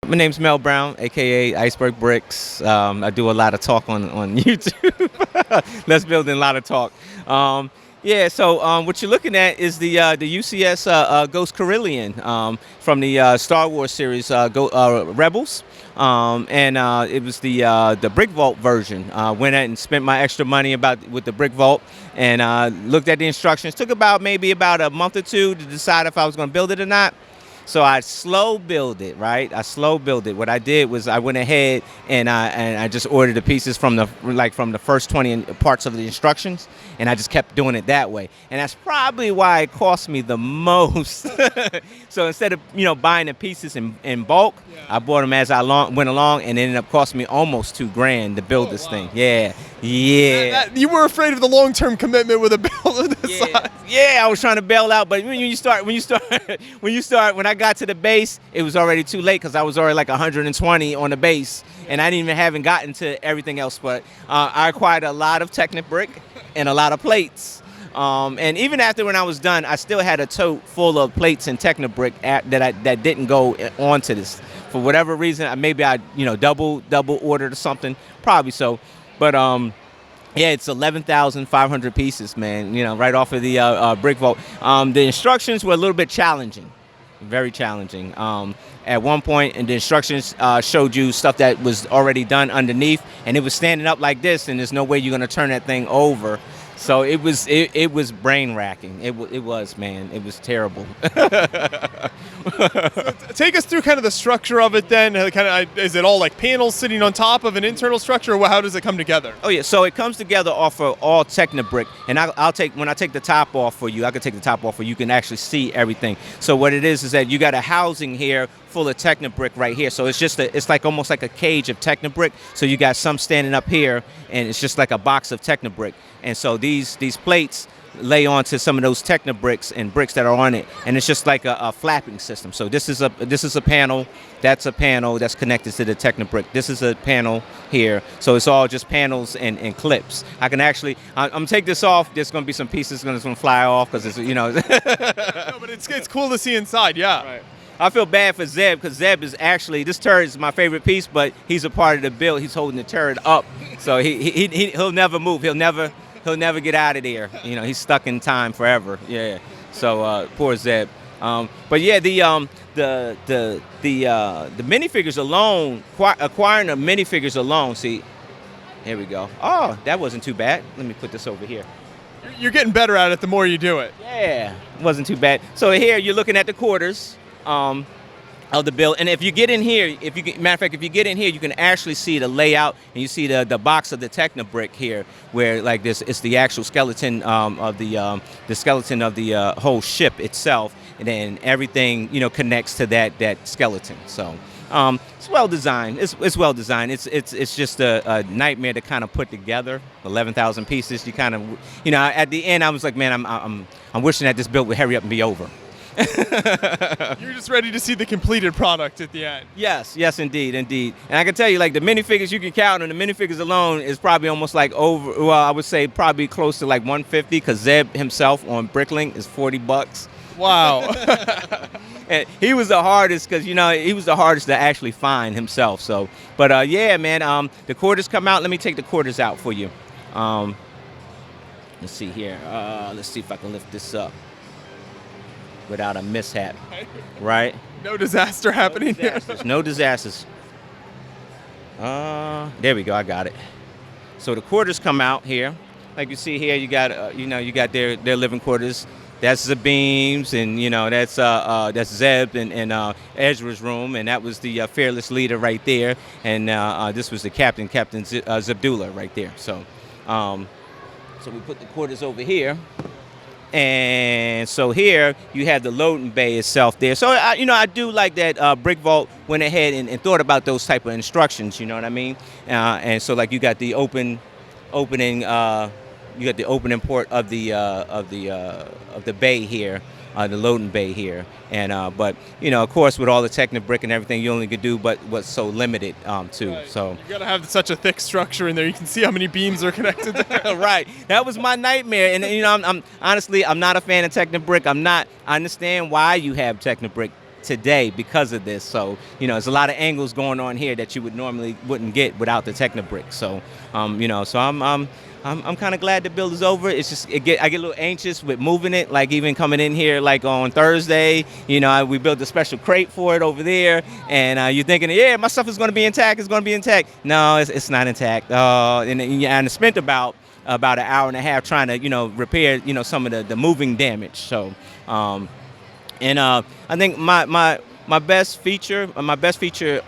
My name's Mel Brown, aka Iceberg Bricks. I do a lot of talk on YouTube. Let's build in a lot of talk. Yeah, so what you're looking at is the UCS Ghost Carillion from the Star Wars series Rebels. And it was the Brick Vault version. Went out and spent my extra money with the Brick Vault and looked at the instructions. Took maybe about a month or two to decide if I was going to build it or not. So I slow build it, right? I slow build it. What I did was I went ahead and I just ordered the pieces from the first 20 parts of the instructions, and I just kept doing it that way. And that's probably why it cost me the most. So instead of buying the pieces in bulk, I bought them as I went along, and it ended up costing me almost $2,000 to build this thing. Yeah, yeah. You were afraid of the long-term commitment with a build of this size. Yeah, I was trying to bail out, but when I got to the base, it was already too late because I was already like 120 on the base, and I haven't gotten to everything else. But I acquired a lot of Technibrick and a lot of plates. And even after when I was done, I still had a tote full of plates and Technibrick that didn't go onto this for whatever reason. Maybe I double ordered or something, probably so. But yeah, it's 11,500 pieces, man. Right off of the Brick Vault. The instructions were a little bit challenging, very challenging. At one point, and the instructions showed you stuff that was already done underneath, and it was standing up like this, and there's no way you're gonna turn that thing over. So it was brain racking. It was, man. It was terrible. So take us through kind of the structure of it then. Is it all like panels sitting on top of an internal structure, or how does it come together? Oh yeah, so it comes together off of all Technibrick, and when I take the top off for you, I can take the top off for you. You can actually see everything. So what it is that you got a housing here full of Technibrick right here. So it's like almost like a cage of Technibrick. So you got some standing up here, and it's just like a box of Technibrick. And so these plates lay onto some of those Technibricks and bricks that are on it, and it's just like a flapping system. So this is a panel, that's a panel that's connected to the Technibrick. This is a panel here, so it's all just panels and clips. I can actually, I'm gonna take this off. There's gonna be some pieces gonna fly off because it's No, but it's cool to see inside. Yeah. Right. I feel bad for Zeb because Zeb is actually, this turret is my favorite piece, but he's a part of the build. He's holding the turret up, so he'll never move. He'll never get out of there. He's stuck in time forever. Yeah. So poor Zeb. But yeah, the minifigures alone, acquiring the minifigures alone. See, here we go. Oh, that wasn't too bad. Let me put this over here. You're getting better at it the more you do it. Yeah, it wasn't too bad. So here you're looking at the quarters of the build, and if you get in here, if you get in here, you can actually see the layout, and you see the box of the Technibrick here, where like this, it's the actual skeleton of the skeleton of the whole ship itself, and then everything connects to that skeleton. So it's well designed. It's well designed. It's just a nightmare to kind of put together. 11,000 pieces. You kind of at the end I was like, man, I'm wishing that this build would hurry up and be over. You're just ready to see the completed product at the end. Yes, indeed. And I can tell you, like the minifigures you can count on, the minifigures alone is probably almost like over. Well, I would say probably close to like 150, because Zeb himself on Bricklink is $40. Wow. And he was the hardest because he was the hardest to actually find himself. So, but yeah, man. The quarters come out. Let me take the quarters out for you. Let's see here. Let's see if I can lift this up without a mishap, right? No disaster happening here. No disasters. There we go. I got it. So the quarters come out here, like you see here. You got you got their living quarters. That's the beams, and that's Zeb and Ezra's room, and that was the fearless leader right there, and this was the Captain Zebdullah right there. So, so we put the quarters over here. And so here you have the loading bay itself there. So I do like that Brick Vault went ahead and thought about those type of instructions. You know what I mean? And so like you got the opening, you got the opening port of the bay here, the loading bay here. And but of course, with all the Technibrick and everything, you only could do but what's so limited too. Right. So you gotta have such a thick structure in there. You can see how many beams are connected there. Right. That was my nightmare. And I'm honestly, I'm not a fan of Technibrick. I understand why you have Technibrick today because of this. So there's a lot of angles going on here that you would normally wouldn't get without the Technobrick. So so I'm kind of glad the build is over. It's just I get a little anxious with moving it, like even coming in here like on Thursday. We built a special crate for it over there, and you're thinking, yeah, my stuff is going to be intact. It's going to be intact. No, it's not intact. And I spent about an hour and a half trying to repair some of the moving damage. So I think my best feature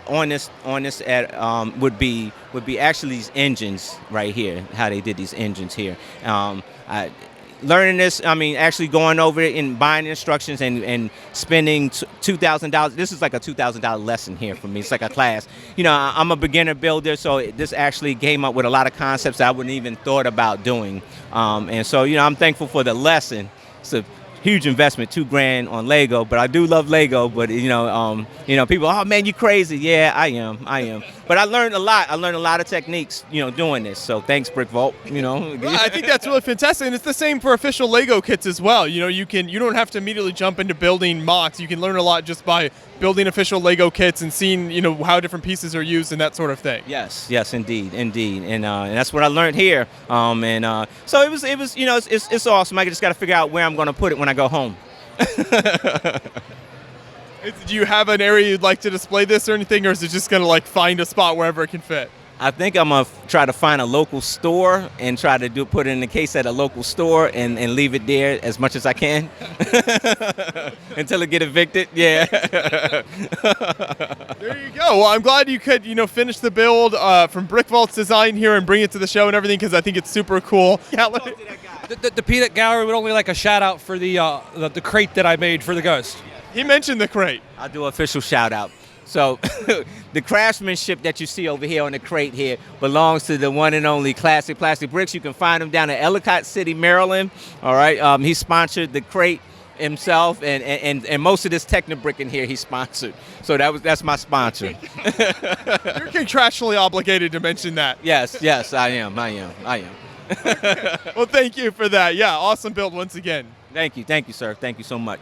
on this would be actually these engines right here, how they did these engines here. Learning this, actually going over it and buying instructions and spending $2,000. This is like a $2,000 lesson here for me. It's like a class. I'm a beginner builder, so this actually came up with a lot of concepts that I wouldn't even thought about doing. And so, I'm thankful for the lesson. It's a huge investment, $2,000 on Lego, but I do love Lego. But people, oh man, you crazy? Yeah, I am. But I learned a lot. I learned a lot of techniques, doing this. So thanks, Brick Vault. Well, I think that's really fantastic, and it's the same for official Lego kits as well. You don't have to immediately jump into building MOCs. You can learn a lot just by building official Lego kits and seeing how different pieces are used and that sort of thing. Yes, indeed, and that's what I learned here. So it was it's awesome. I just got to figure out where I'm going to put it when I go home. Do you have an area you'd like to display this or anything, or is it just going to find a spot wherever it can fit? I think I'm gonna try to find a local store and try to put it in the case at a local store and leave it there as much as I can until it get evicted. Yeah. There you go. Well, I'm glad you could finish the build from Brick Vault's design here and bring it to the show and everything, because I think it's super cool. Yeah. The Peanut Gallery would only like a shout out for the crate that I made for the Ghost. He mentioned the crate. I'll do an official shout out. So the craftsmanship that you see over here on the crate here belongs to the one and only Classic Plastic Bricks. You can find him down in Ellicott City, Maryland. All right. He sponsored the crate himself, and most of this Technobrick in here he sponsored. So that's my sponsor. You're contractually obligated to mention that. Yes, I am. Well, thank you for that. Yeah, awesome build once again. Thank you, sir. Thank you so much.